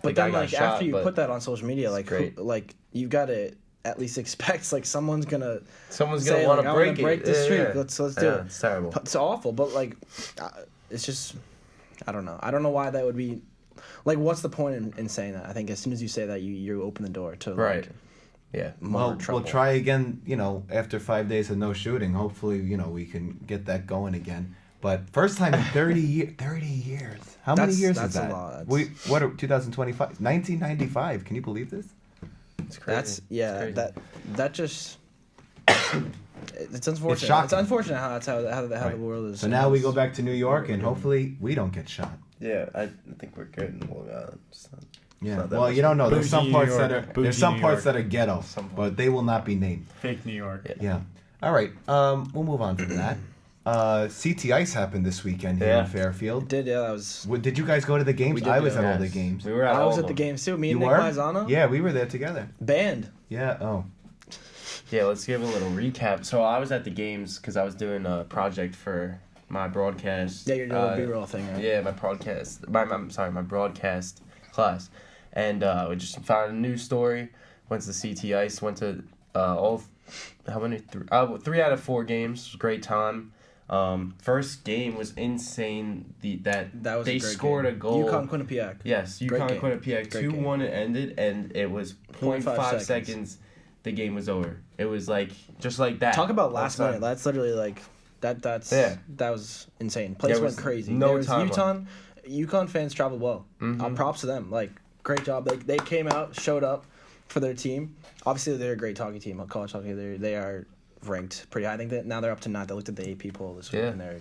But guy then, got like, shot, after you but put that on social media, like, great. like you gotta at least expect like someo's gonna Someone's say, gonna want like, to I break wanna it. break the Yeah, streak. yeah. Let's do Yeah, it. It's terrible. It's awful, but like, it's just, I don't know. I don't know why that would be. Like, what's the point in saying that? I think as soon as you say that, you open the door to Right. like, Yeah. more Well, trouble. we'll try again. After 5 days of no shooting, hopefully, we can get that going again. But first time in 30 years. 30 years. How many years that's is a that? lot. What are 2025? 1995. Can you believe this? It's crazy. That's It's crazy. that just. It's unfortunate. shocking. It's unfortunate how the Right. world is. So now we go back to New York, and hopefully we don't get shot. Yeah, I think we're good in Long Island. Yeah. not that Well, much you don't know. There's some Bougie parts New that York. are Bougie some New parts York. that are ghetto, but they will not be named. Fake New York. Yeah. All right. We'll move on from that. CT Ice happened this weekend here Yeah. in Fairfield. It did, yeah. That was. Did you guys go to the games? We did I was go. at all the Yes. games. We were at I all was of at the them. game too. Me and You Nick were? Maizano. Yeah, we were there together. Band. Yeah. Oh. Yeah, let's give a little recap. So I was at the games because I was doing a project for my broadcast. Yeah, you're doing a B-roll thing, right? Yeah, my broadcast. My broadcast class, and we just found a news story. Went to the CT Ice. Went to all. How many? 3 out of 4 games. It was a great time. First game was insane. That was they a great scored game. a goal. UConn Quinnipiac. Yes, Great UConn game. Quinnipiac. Great 2-1 it ended, and it was 0.5 seconds. The game was over. It was like just like that. Talk about last time. minute. That's literally like that was insane. Place There went was crazy. no There was time UConn fans traveled well. Mhm. Props to them. Like, great job. They came out, showed up for their team. Obviously, they're a great hockey team. College hockey. They are ranked pretty high. I think that now they're up to 9. They looked at the AP poll this week, Yeah. and they're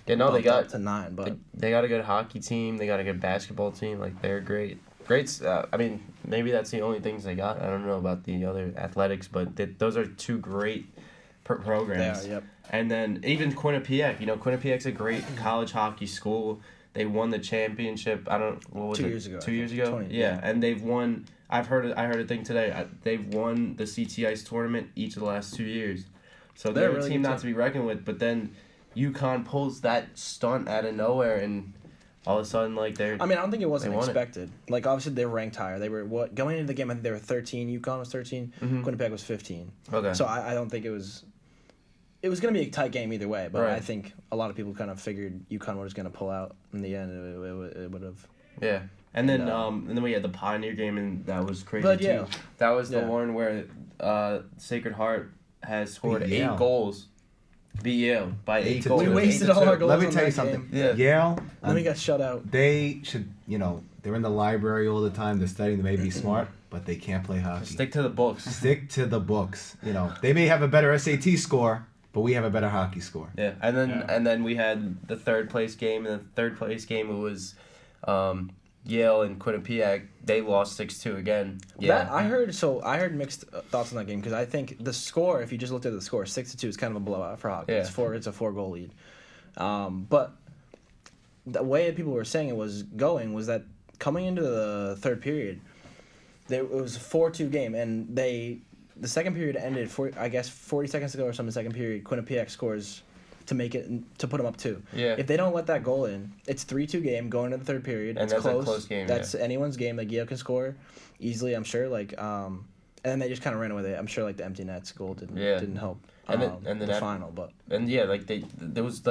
Yeah, no, they bumped up got to 9. But they got a good hockey team. They got a good basketball team. Like they're great. Great. I mean, maybe that's the only things they got. I don't know about the other athletics, but those are 2 great programs. they are. Yep. And then even Quinnipiac. Quinnipiac's a great college hockey school. They won the championship. What was 2 it? years ago, I 2 years think. ago. 20, yeah, yeah. and they've won. I heard a thing today. They've won the CT Ice tournament each of the last 2 years. So They're they're a a really team good not to be reckoned with. But then UConn pulls that stunt out of nowhere, and all of a sudden, like they're. I mean, I don't think it wasn't They won it. expected. Like, obviously, they were ranked higher. They were going into the game. I think they were 13. UConn was 13. Mhm. Quinnipiac was 15. Okay. So I don't think it was. It was going to be a tight game either way, but Right. I think a lot of people kind of figured UConn was going to pull out in the end. It would have. Yeah. And then No. and then we had the Pioneer game, and that was crazy But, too. yeah. That was the Yeah. one where Sacred Heart has scored Beat Yale. 8 goals. Beat Yale by 8 to goals. two. We wasted 8-2. all our goals. Let me on tell you that something. game. Yeah. Yale. And then we got shut out. They should. They're in the library all the time. They're studying. They may be smart, but they can't play hockey. Stick to the books. Stick to the books. They may have a better SAT score, but we have a better hockey score. Yeah, and then we had the third place game. In the third place game, it was Yale and Quinnipiac. They lost 6-2 again. Yeah, I heard mixed thoughts on that game because I think the score, if you just looked at the score, 6-2 is kind of a blowout for hockey. Yeah. It's a 4-goal lead. But the way people were saying it was that coming into the third period, it was a 4-2 game, and the second period ended 40 seconds ago or something. The second period, Quinnipiac scores to make it to put them up 2. Yeah. If they don't let that goal in, it's 3-2 game going into the third period. And it's that's a close. close game, That's anyone's game. Like Yale can score easily, I'm sure. And then they just kind of ran away with it. I'm sure the empty nets goal didn't help. And then the final, but there was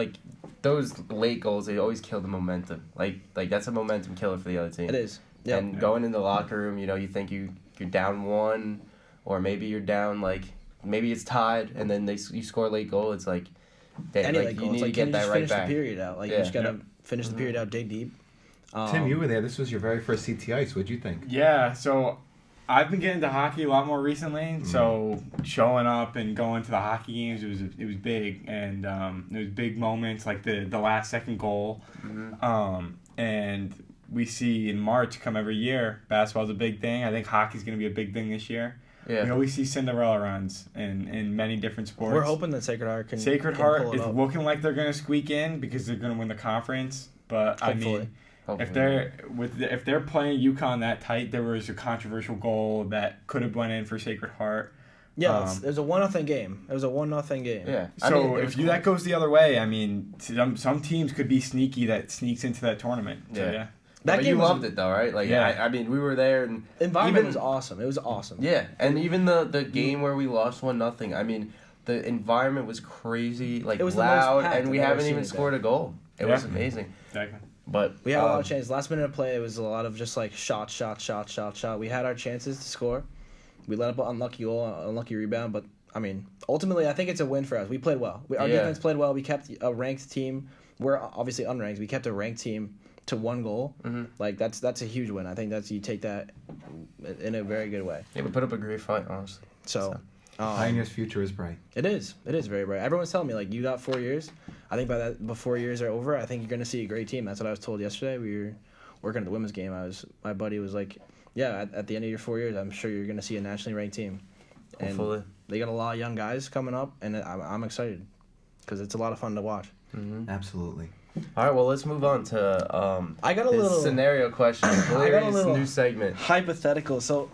those late goals. They always kill the momentum. Like that's a momentum killer for the other team. it is. Yeah. And going in the locker room, you think you're down 1, or maybe you're down maybe it's tied, and then you score a late goal. It's like, Any late goal. you need It's to get can you that just right finish back. the period out? You Yeah. just gotta finish the period out, dig deep. Tim, you were there. This was your very first CT Ice. What'd you think? Yeah, so I've been getting to hockey a lot more recently, so showing up and going to the hockey games, it was big, and it was big moments like the last second goal, and we see in March come every year. Basketball's a big thing. I think hockey's going to be a big thing this year. Yeah. We always see Cinderella runs in many different sports. We're hoping that Sacred Heart can. Sacred can Heart pull it is up. looking like they're going to squeak in because they're going to win the conference. But Hopefully. I mean, if they're playing UConn that tight, there was a controversial goal that could have went in for Sacred Heart. Yeah, it was a 1-0 game. It was a 1-0 game. Yeah. So if that goes the other way, I mean, some teams could be sneaky that sneaks into that tournament. So, Yeah. yeah. That But game you was- loved it though, right? Like, Yeah. I mean, we were there, and The environment even- was awesome. It was awesome. Yeah, and even the game where we lost 1-0. I mean, the environment was crazy, like It was the most loud, packed and we I've ever haven't seen even it scored a goal. It was amazing. Exactly. But We had a lot of chances. Last minute of play, it was a lot of just like shot. We had our chances to score. We let up an unlucky goal, unlucky rebound, but I mean, ultimately, I think it's a win for us. We played well. Our defense played well. We kept a ranked team. We're obviously unranked. We kept a ranked team to 1 goal. Like that's a huge win. I think you take that in a very good way. Yeah, we put up a great fight, honestly. So Pioneer's future is bright. it is very bright. Everyone's telling me like you got 4 years. I think before 4 years are over, I think you're gonna see a great team. That's what I was told yesterday. We were working at the women's game. My buddy was like, yeah, at the end of your 4 years, I'm sure you're gonna see a nationally ranked team. And Hopefully. they got a lot of young guys coming up, and I'm excited because it's a lot of fun to watch. Absolutely. All right, well, let's move on to I got a his little scenario question. I got a little new segment. hypothetical. So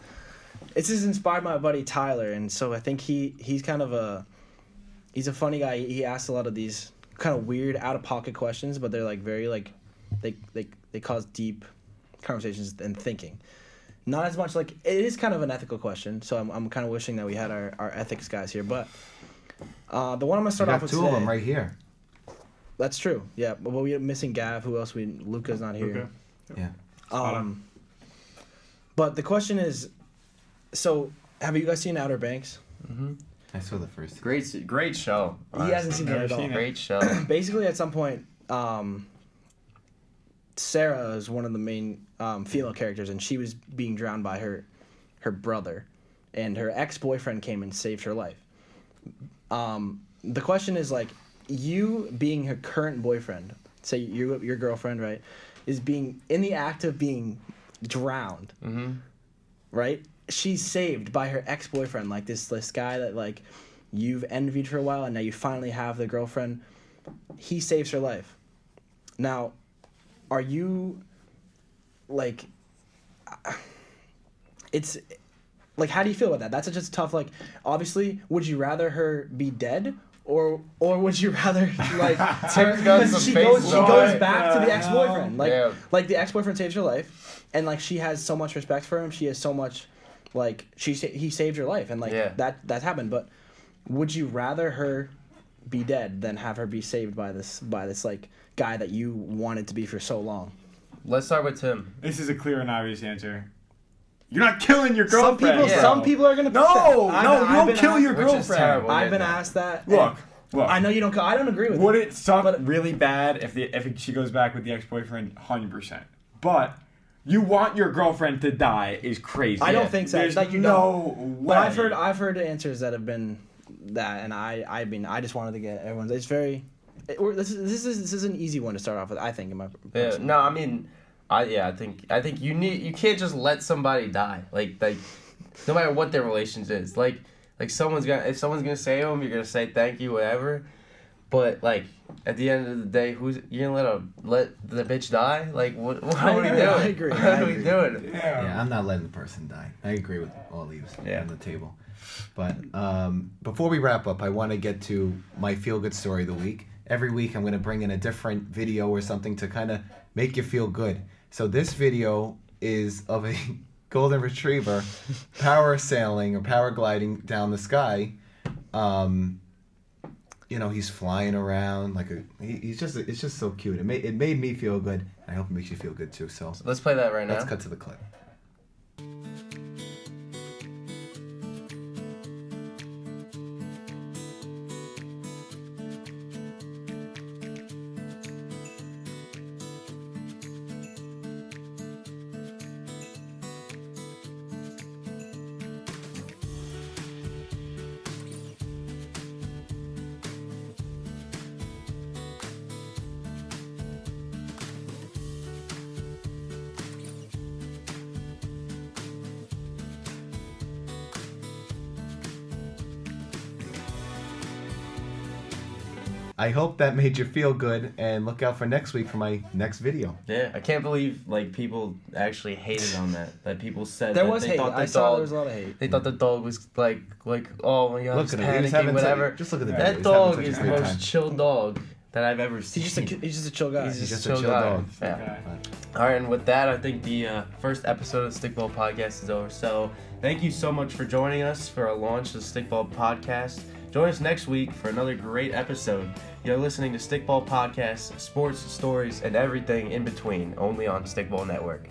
this is inspired by my buddy Tyler, and so I think he's kind of he's a funny guy. He asks a lot of these kind of weird, out of pocket questions, but they're like very like they cause deep conversations and thinking. Not as much like it is kind of an ethical question, so I'm kind of wishing that we had our ethics guys here. But the one I'm gonna start off with two today, of them right here. That's true. Yeah, but we're missing Gav. Who else? Luca's not here. Yeah. But the question is, so have you guys seen Outer Banks? I saw the first. Great show. He hasn't seen it at all. Great show. Basically, at some point, Sarah is one of the main female characters, and she was being drowned by her brother, and her ex-boyfriend came and saved her life. The question is like, you being her current boyfriend, say your girlfriend, right, is being in the act of being drowned, right? She's saved by her ex-boyfriend, like this guy that like you've envied for a while, and now you finally have the girlfriend. He saves her life. Now, are you like? It's like, how do you feel about that? That's just tough. Like, obviously, would you rather her be dead? Or would you rather like because she goes back to the ex-boyfriend, like the ex-boyfriend saves her life, and like she has so much respect for him, she has so much like he saved her life, and like that's happened. But would you rather her be dead than have her be saved by this like guy that you wanted to be for so long? Let's start with Tim. This is a clear and obvious answer. You're not killing your girlfriend. Some people are gonna. No, you don't kill your Which is terrible. girlfriend. I've been asked that. Look. I know you don't. I don't agree with. Would it suck really bad if she goes back with the ex-boyfriend? 100%. But you want your girlfriend to die is crazy. I don't think so. There's like, no way. But I've heard answers that have been that, and I just wanted to get everyone's. It's very. This is an easy one to start off with. I think in my. Yeah, no, I mean, I think you can't just let somebody die. Like no matter what their relations is. Like if someone's gonna save them, you're gonna say thank you, whatever. But like at the end of the day, you're gonna let the bitch die? Like what are we doing? I agree. What are we doing? Yeah, I'm not letting the person die. I agree with all these on the table. But before we wrap up, I want to get to my feel-good story of the week. Every week I'm going to bring in a different video or something to kind of make you feel good. So this video is of a golden retriever parasailing or paragliding down the sky. He's flying around like it's just so cute. It made me feel good. I hope it makes you feel good too. So let's play that right now. Let's cut to the clip. I hope that made you feel good, and look out for next week for my next video. Yeah, I can't believe like people actually hated on that. That people said There that was they hate. thought the I dog. saw there was a lot of hate. They thought the dog was like oh my god, Look he's at him. He was having panicking, whatever. just look at the video. That He's having dog such a is the great most time. chill dog that I've ever seen. He's just a chill guy. He's He's just just a a chill chill guy. dog. Yeah. All right, and with that, I think the first episode of the Stickball Podcast is over. So thank you so much for joining us for our launch of the Stickball Podcast. Join us next week for another great episode. You're listening to Stickball Podcast, sports, stories, and everything in between, only on Stickball Network.